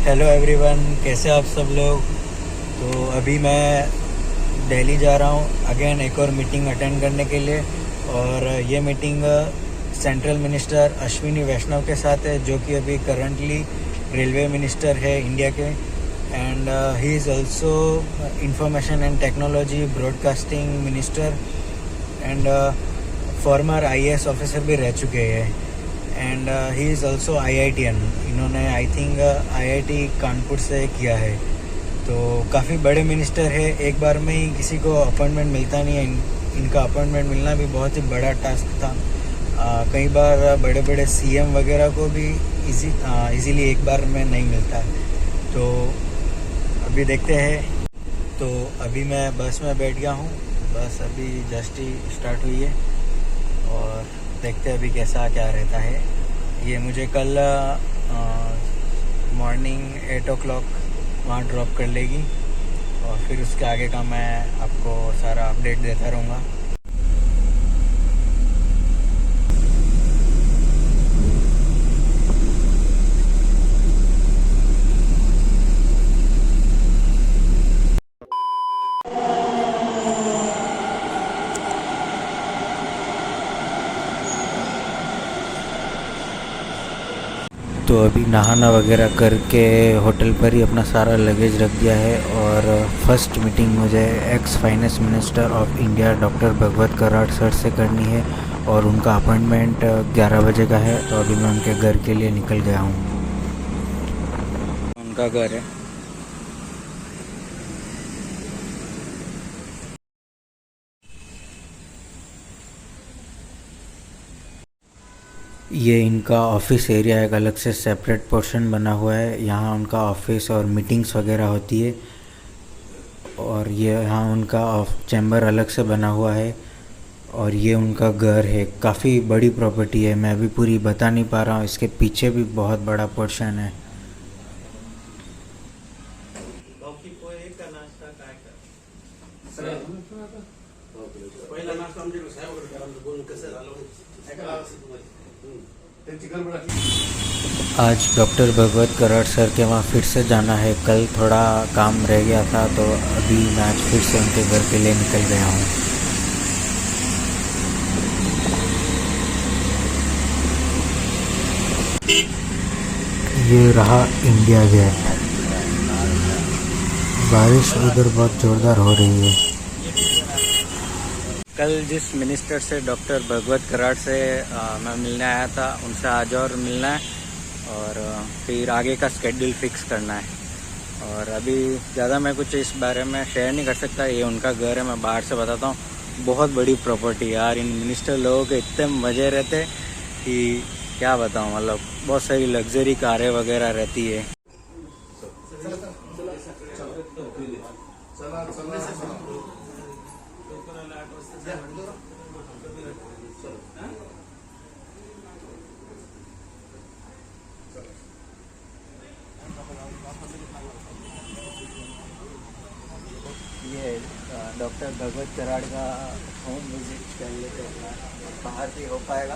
Hello everyone, कैसे आप सब लोग। तो अभी मैं दिल्ली जा रहा हूँ अगेन एक और मीटिंग अटेंड करने के लिए। और ये मीटिंग सेंट्रल मिनिस्टर अश्विनी वैष्णव के साथ है, जो कि अभी करंटली रेलवे मिनिस्टर है इंडिया के। And he is also information and technology broadcasting minister and farmer IAS officer भी रह चुके हैं। And he is also IITian। इन्होंने आई थिंक IIT कानपुर से किया है। तो काफ़ी बड़े मिनिस्टर है, एक बार में ही किसी को अपॉइंटमेंट मिलता नहीं है। इनका अपॉइंटमेंट मिलना भी बहुत ही बड़ा टास्क था। कई बार बड़े बड़े CM वगैरह को भी इजीली एक बार में नहीं मिलता है। तो अभी देखते हैं। तो अभी मैं बस में बैठ गया हूँ। बस अभी जस्ट ही स्टार्ट हुई है और देखते हैं अभी कैसा क्या रहता है। ये मुझे कल मॉर्निंग 8 o'clock वहाँ ड्रॉप कर लेगी और फिर उसके आगे का मैं आपको सारा अपडेट देता रहूँगा। तो अभी नहाना वगैरह करके होटल पर ही अपना सारा लगेज रख दिया है। और फर्स्ट मीटिंग मुझे ex finance minister of India doctor Bhagwat Karad sir से करनी है और उनका अपॉइंटमेंट 11 बजे का है। तो अभी मैं उनके घर के लिए निकल गया हूँ। उनका घर है। ये इनका ऑफिस एरिया एक अलग से सेपरेट पोर्शन बना हुआ है। यहाँ उनका ऑफिस और मीटिंग्स वगैरह होती है। और ये यहाँ उनका चैम्बर अलग से बना हुआ है। और ये उनका घर है, काफ़ी बड़ी प्रॉपर्टी है। मैं अभी पूरी बता नहीं पा रहा हूँ, इसके पीछे भी बहुत बड़ा पोर्शन है। आज डॉक्टर भगवत कराड़ सर के वहाँ फिर से जाना है। कल थोड़ा काम रह गया था, तो अभी मैं आज फिर से उनके घर के लिए निकल गया हूँ। ये रहा इंडिया गेट। बारिश उधर बहुत ज़ोरदार हो रही है। कल जिस मिनिस्टर से डॉक्टर भगवत कराड़ से मैं मिलने आया था, उनसे आज और मिलना है और फिर आगे का स्केड्यूल फिक्स करना है। और अभी ज़्यादा मैं कुछ इस बारे में शेयर नहीं कर सकता। ये उनका घर है, मैं बाहर से बताता हूँ। बहुत बड़ी प्रॉपर्टी यार। इन मिनिस्टर लोगों के इतने मज़े रहते कि क्या बताऊँ। मतलब बहुत सारी लग्जरी कारें वगैरह रहती है। ये डॉक्टर भगवत कराड़ का होम विजिट कर लेते हैं, बाहर भी हो पाएगा।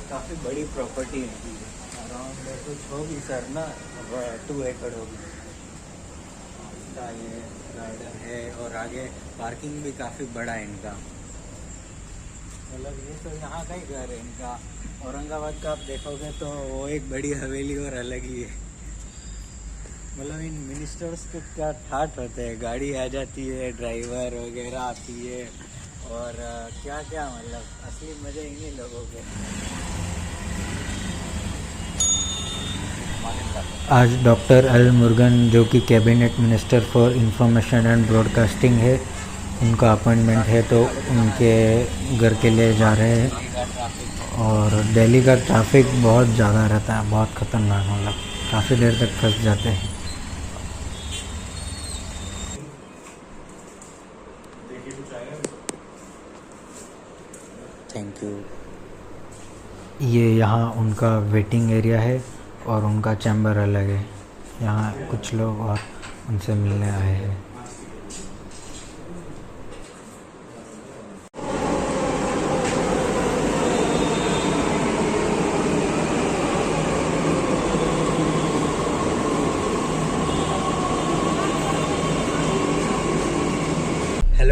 काफ़ी बड़ी प्रॉपर्टी है, अराउंड कुछ होगी सर ना 2 एकड़ होगी। इसका ये गार्डन है और आगे पार्किंग भी काफ़ी बड़ा है इनका। मतलब ये तो यहाँ का ही घर है इनका। औरंगाबाद का आप देखोगे तो वो एक बड़ी हवेली और अलग ही है। मतलब इन मिनिस्टर्स के क्या ठाठ होते हैं। गाड़ी आ जाती है, ड्राइवर वगैरह आती है और क्या क्या, मतलब असली मज़े इन्हीं लोगों के। आज डॉक्टर एल मुरुगन, जो कि cabinet minister for information and broadcasting है, उनका अपॉइंटमेंट है, तो उनके घर के लिए जा रहे हैं। और दिल्ली का ट्रैफिक बहुत ज़्यादा रहता है, बहुत ख़तरनाक। मतलब काफ़ी देर तक फंस जाते हैं। Thank you. ये यहाँ उनका वेटिंग एरिया है और उनका चैम्बर अलग है। यहाँ कुछ लोग और उनसे मिलने आए हैं।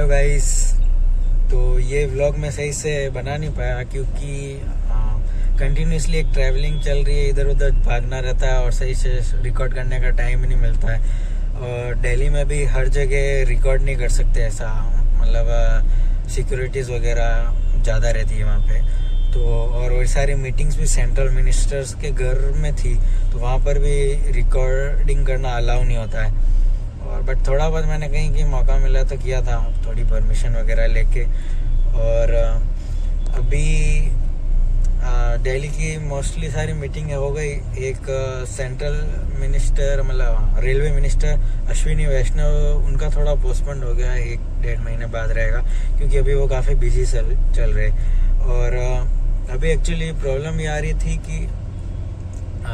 Hello guys. तो ये व्लॉग मैं सही से बना नहीं पाया क्योंकि कंटिन्यूसली एक ट्रैवलिंग चल रही है, इधर उधर भागना रहता है और सही से रिकॉर्ड करने का टाइम नहीं मिलता है। और दिल्ली में भी हर जगह रिकॉर्ड नहीं कर सकते ऐसा, मतलब सिक्योरिटीज़ वगैरह ज़्यादा रहती है वहाँ पे। तो और वही सारी मीटिंग्स भी सेंट्रल मिनिस्टर्स के घर में थी, तो वहाँ पर भी रिकॉर्डिंग करना अलाउ नहीं होता है। और बट थोड़ा बहुत मैंने कहीं कि मौका मिला तो किया था, थोड़ी परमिशन वगैरह लेके। और अभी दिल्ली की मोस्टली सारी मीटिंग हो गई। एक सेंट्रल मिनिस्टर, मतलब रेलवे मिनिस्टर अश्विनी वैष्णव, उनका थोड़ा पोस्टपोन हो गया है, 1-1.5 महीने बाद रहेगा क्योंकि अभी वो काफ़ी बिजी चल रहे। और अभी एक्चुअली प्रॉब्लम ये आ रही थी कि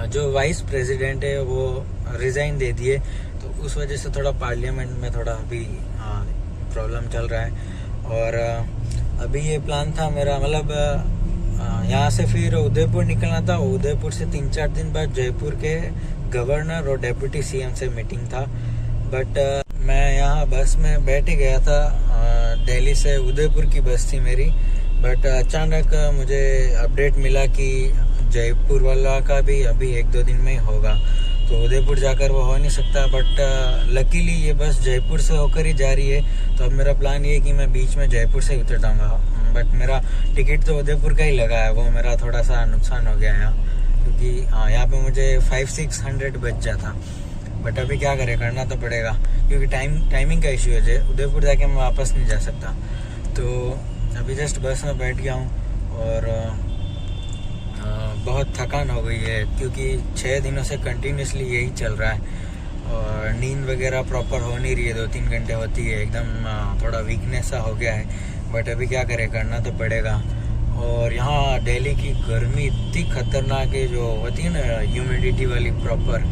जो वाइस प्रेसिडेंट है वो रिज़ाइन दे दिए, तो उस वजह से थोड़ा पार्लियामेंट में थोड़ा अभी प्रॉब्लम चल रहा है। और अभी ये प्लान था मेरा, मतलब यहाँ से फिर उदयपुर निकलना था। उदयपुर से 3-4 दिन बाद जयपुर के गवर्नर और डेप्यूटी सीएम से मीटिंग था। बट मैं यहाँ बस में बैठ ही गया था, दिल्ली से उदयपुर की बस थी मेरी। बट अचानक मुझे अपडेट मिला कि जयपुर वाला का भी अभी 1-2 दिन में ही होगा, तो उदयपुर जाकर वो हो नहीं सकता। बट लकीली ये बस जयपुर से होकर ही जा रही है, तो अब मेरा प्लान ये है कि मैं बीच में जयपुर से उतर जाऊँगा। बट मेरा टिकट तो उदयपुर का ही लगा है, वो मेरा थोड़ा सा नुकसान हो गया यहाँ, क्योंकि यहाँ पे मुझे 500-600 बच जाता। बट अभी क्या करें, करना तो पड़ेगा क्योंकि टाइमिंग का इशू है। उदयपुर जाके मैं वापस नहीं जा सकता। तो अभी जस्ट बस में बैठ गया हूँ और बहुत थकान हो गई है क्योंकि 6 दिनों से कंटिन्यूसली यही चल रहा है और नींद वगैरह प्रॉपर हो नहीं रही है। 2-3 घंटे होती है, एकदम थोड़ा वीकनेस सा हो गया है। बट अभी क्या करें, करना तो पड़ेगा। और यहाँ दिल्ली की गर्मी इतनी खतरनाक है, जो होती है ना ह्यूमिडिटी वाली प्रॉपर,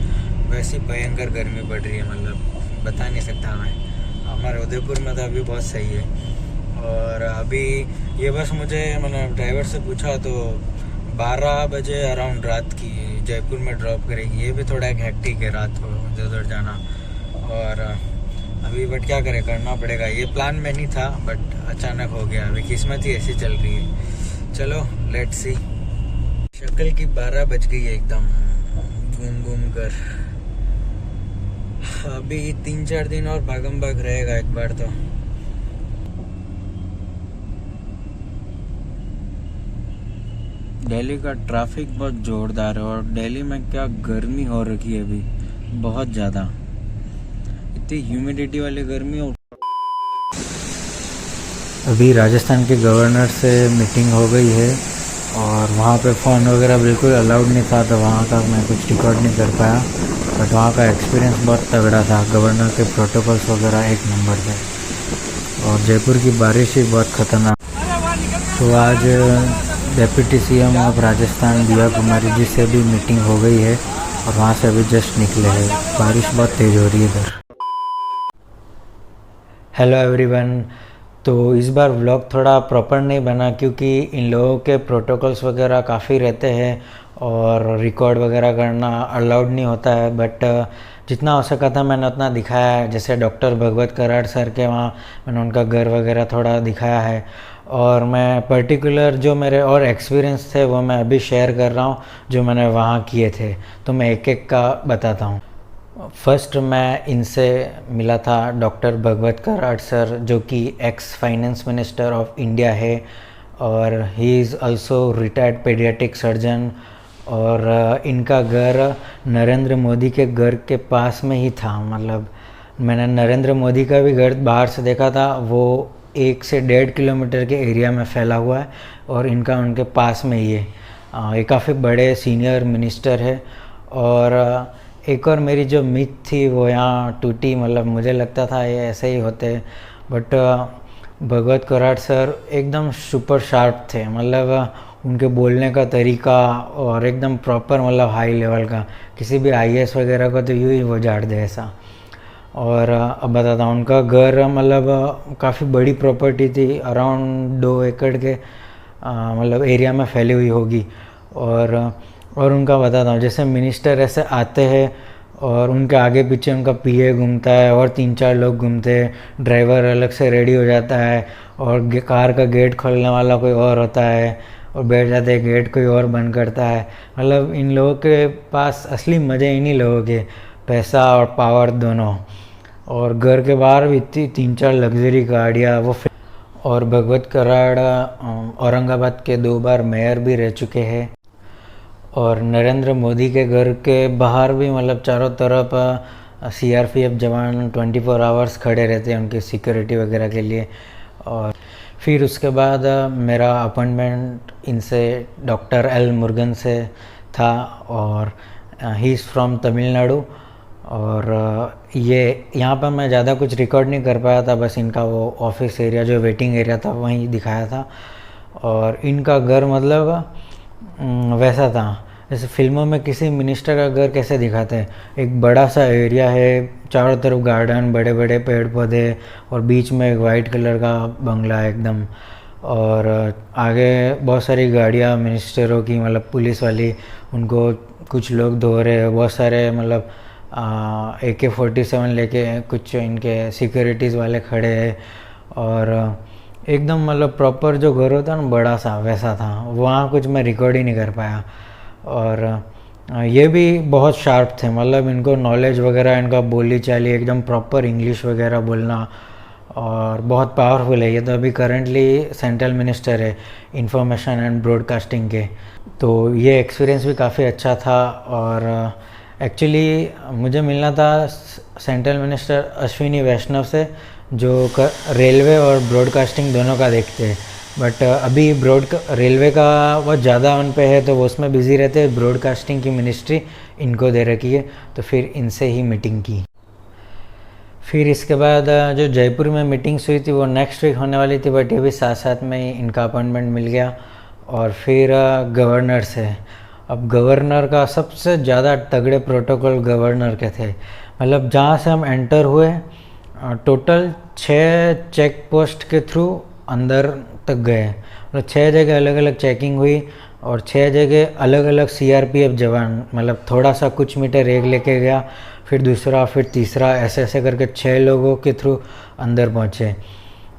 वैसी भयंकर गर्मी पड़ रही है, मतलब बता नहीं सकता मैं। हमारे उदयपुर में तो अभी बहुत सही है। और अभी ये बस मुझे, मैंने ड्राइवर से पूछा तो 12 बजे अराउंड रात की जयपुर में ड्रॉप करेगी। ये भी थोड़ा एक हेक्टिक है रात को इधर उधर जाना। और अभी बट क्या करें, करना पड़ेगा। ये प्लान में नहीं था बट अचानक हो गया, अभी किस्मत ही ऐसी चल रही है। चलो लेट्स सी। शक्ल की 12 बज गई है एकदम घूम घूम कर। अभी 3-4 दिन और भागम भाग रहेगा एक बार तो। दिल्ली का ट्रैफिक बहुत जोरदार है और दिल्ली में क्या गर्मी हो रखी है अभी, बहुत ज़्यादा, इतनी ह्यूमिडिटी वाली गर्मी। और अभी राजस्थान के गवर्नर से मीटिंग हो गई है और वहाँ पे फ़ोन वगैरह बिल्कुल अलाउड नहीं था, तो वहाँ का मैं कुछ रिकॉर्ड नहीं कर पाया। बट वहाँ का एक्सपीरियंस बहुत तगड़ा था, गवर्नर के प्रोटोकॉल्स वगैरह एक नंबर थे। और जयपुर की बारिश ही बहुत ख़तरनाक। तो आज डेप्यूटी सीएम ऑफ राजस्थान दिया कुमारी जी से भी मीटिंग हो गई है और वहाँ से अभी जस्ट निकले हैं। बारिश बहुत तेज़ हो रही है इधर। Hello everyone. तो इस बार व्लॉग थोड़ा प्रॉपर नहीं बना क्योंकि इन लोगों के प्रोटोकॉल्स वगैरह काफ़ी रहते हैं और रिकॉर्ड वगैरह करना अलाउड नहीं होता है। बट जितना हो सका था मैंने उतना दिखाया है। जैसे डॉक्टर भगवत कराड़ सर के वहाँ मैंने उनका घर वगैरह थोड़ा दिखाया है। और मैं पर्टिकुलर जो मेरे और एक्सपीरियंस थे वो मैं अभी शेयर कर रहा हूँ, जो मैंने वहाँ किए थे। तो मैं एक एक का बताता हूँ। फर्स्ट मैं इनसे मिला था डॉक्टर भगवत कराड़ सर, जो कि x finance minister of India है और he is also retired paediatric surgeon. और इनका घर नरेंद्र मोदी के घर के पास में ही था। मतलब मैंने नरेंद्र मोदी का भी घर बाहर से देखा था, वो 1 से 1.5 किलोमीटर के एरिया में फैला हुआ है और इनका उनके पास में ही है। ये काफ़ी बड़े सीनियर मिनिस्टर है। और एक और मेरी जो मिथ थी वो यहाँ टूटी, मतलब मुझे लगता था ये ऐसे ही होते, बट भगवत कराड़ सर एकदम सुपर शार्प थे। मतलब उनके बोलने का तरीका और एकदम प्रॉपर, मतलब हाई लेवल का। किसी भी आईएएस वगैरह को तो यूँ ही वो झाड़ दे ऐसा। और अब बताता हूँ, उनका घर मतलब काफ़ी बड़ी प्रॉपर्टी थी, अराउंड 2 एकड़ के मतलब एरिया में फैली हुई होगी। और उनका बताता हूँ, जैसे मिनिस्टर ऐसे आते हैं और उनके आगे पीछे उनका पीए घूमता है और 3-4 लोग घूमते हैं। ड्राइवर अलग से रेडी हो जाता है और कार का गेट खोलने वाला कोई और होता है और बैठ जाते हैं, गेट कोई और बंद करता है। मतलब इन लोगों के पास असली मज़े इन्हीं लोगों के, पैसा और पावर दोनों। और घर के बाहर भी इतनी 3-4 लग्जरी गाड़ियाँ वो। और भगवत कराड़ औरंगाबाद के 2 बार मेयर भी रह चुके हैं। और नरेंद्र मोदी के घर के बाहर भी मतलब चारों तरफ सीआरपीएफ जवान 24 आवर्स खड़े रहते हैं उनकी सिक्योरिटी वगैरह के लिए। और फिर उसके बाद मेरा अपॉइंटमेंट इनसे डॉक्टर एल मुरुगन से था और ही इज़ फ्रॉम तमिलनाडु। और ये यहाँ पर मैं ज़्यादा कुछ रिकॉर्ड नहीं कर पाया था, बस इनका वो ऑफिस एरिया जो वेटिंग एरिया था वहीं दिखाया था। और इनका घर मतलब वैसा था जैसे फिल्मों में किसी मिनिस्टर का घर कैसे दिखाते हैं। एक बड़ा सा एरिया है, चारों तरफ गार्डन, बड़े बड़े पेड़ पौधे और बीच में एक वाइट कलर का बंगला है एकदम। और आगे बहुत सारी गाड़ियाँ मिनिस्टरों की, मतलब पुलिस वाली, उनको कुछ लोग धो रहे हैं। बहुत सारे मतलब AK-47 लेके कुछ इनके सिक्योरिटीज़ वाले खड़े हैं। और एकदम मतलब प्रॉपर जो घर होता है ना बड़ा सा, वैसा था। वहाँ कुछ मैं रिकॉर्ड ही नहीं कर पाया। और ये भी बहुत शार्प थे, मतलब इनको नॉलेज वगैरह, इनका बोली चाली एकदम प्रॉपर इंग्लिश वगैरह बोलना, और बहुत पावरफुल है। ये तो अभी करेंटली सेंट्रल मिनिस्टर है इंफॉर्मेशन एंड ब्रॉडकास्टिंग के। तो ये एक्सपीरियंस भी काफ़ी अच्छा था। और एक्चुअली मुझे मिलना था सेंट्रल मिनिस्टर अश्विनी वैष्णव से, जो रेलवे और ब्रॉडकास्टिंग दोनों का देखते हैं। बट अभी रेलवे का वो ज़्यादा उन पे है तो वो उसमें बिज़ी रहते हैं। ब्रॉडकास्टिंग की मिनिस्ट्री इनको दे रखी है, तो फिर इनसे ही मीटिंग की। फिर इसके बाद जो जयपुर में मीटिंग्स हुई थी वो नेक्स्ट वीक होने वाली थी, बट ये भी साथ साथ में ही इनका अपॉइंटमेंट मिल गया। और फिर गवर्नर से, अब गवर्नर का सबसे ज़्यादा तगड़े प्रोटोकॉल गवर्नर के थे। मतलब जहाँ से हम एंटर हुए टोटल 6 चेक पोस्ट के थ्रू अंदर तक गए। मतलब 6 जगह अलग अलग चेकिंग हुई और 6 जगह अलग अलग सीआरपीएफ जवान, मतलब थोड़ा सा कुछ मीटर एक लेके गया, फिर दूसरा, फिर तीसरा, ऐसे ऐसे करके 6 लोगों के थ्रू अंदर पहुँचे।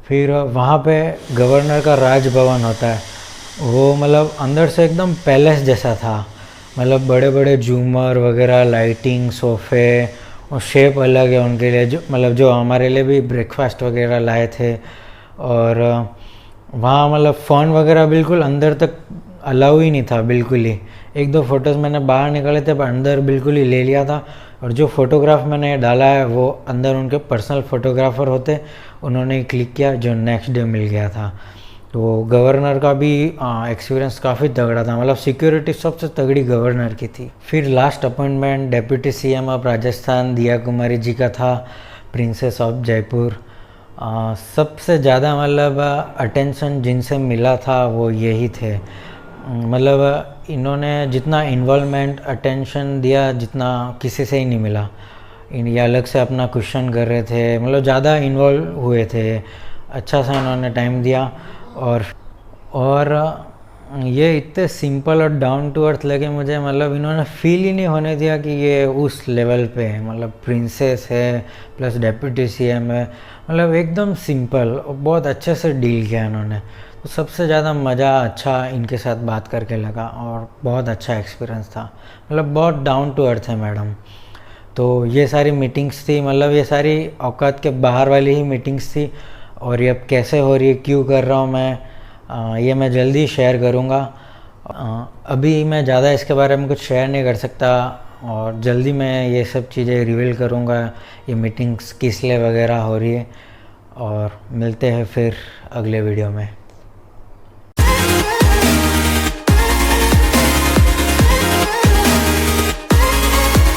फिर वहाँ पे गवर्नर का राजभवन होता है, वो मतलब अंदर से एकदम पैलेस जैसा था। मतलब बड़े बड़े झूमर वगैरह, लाइटिंग, सोफ़े, और शेप अलग है उनके लिए, जो मतलब जो हमारे लिए भी ब्रेकफास्ट वगैरह लाए थे। और वहाँ मतलब फ़ोन वगैरह बिल्कुल अंदर तक अलाउ ही नहीं था, बिल्कुल ही। 1-2 फ़ोटोज़ मैंने बाहर निकाले थे पर अंदर बिल्कुल ही ले लिया था। और जो फ़ोटोग्राफ मैंने डाला है वो अंदर उनके पर्सनल फ़ोटोग्राफ़र होते, उन्होंने क्लिक किया, जो नेक्स्ट डे मिल गया था। तो गवर्नर का भी एक्सपीरियंस काफ़ी तगड़ा था, मतलब सिक्योरिटी सबसे तगड़ी गवर्नर की थी। फिर last appointment deputy CM of Rajasthan दिया कुमारी जी का था, प्रिंसेस ऑफ जयपुर। सबसे ज़्यादा मतलब अटेंशन जिनसे मिला था वो यही थे। मतलब इन्होंने जितना इन्वॉल्वमेंट, अटेंशन दिया जितना किसी से ही नहीं मिला। ये अलग से अपना क्वेश्चन कर रहे थे, मतलब ज़्यादा इन्वॉल्व हुए थे, अच्छा सा इन्होंने टाइम दिया। और ये इतने सिंपल और डाउन टू अर्थ लगे मुझे, मतलब इन्होंने फील ही नहीं होने दिया कि ये उस लेवल पे है, मतलब प्रिंसेस है प्लस डेप्यूटी सीएम है, मतलब एकदम सिंपल और बहुत अच्छे से डील किया इन्होंने। तो सबसे ज़्यादा मज़ा अच्छा इनके साथ बात करके लगा और बहुत अच्छा एक्सपीरियंस था, मतलब बहुत डाउन टू अर्थ है मैडम। तो ये सारी मीटिंग्स थी, मतलब ये सारी औकात के बाहर वाली ही मीटिंग्स थी। और ये अब कैसे हो रही है, क्यों कर रहा हूँ मैं, ये मैं जल्दी शेयर करूँगा। अभी मैं ज़्यादा इसके बारे में कुछ शेयर नहीं कर सकता, और जल्दी मैं ये सब चीज़ें रिवील करूँगा, ये मीटिंग्स किस लिए वगैरह हो रही है। और मिलते हैं फिर अगले वीडियो में।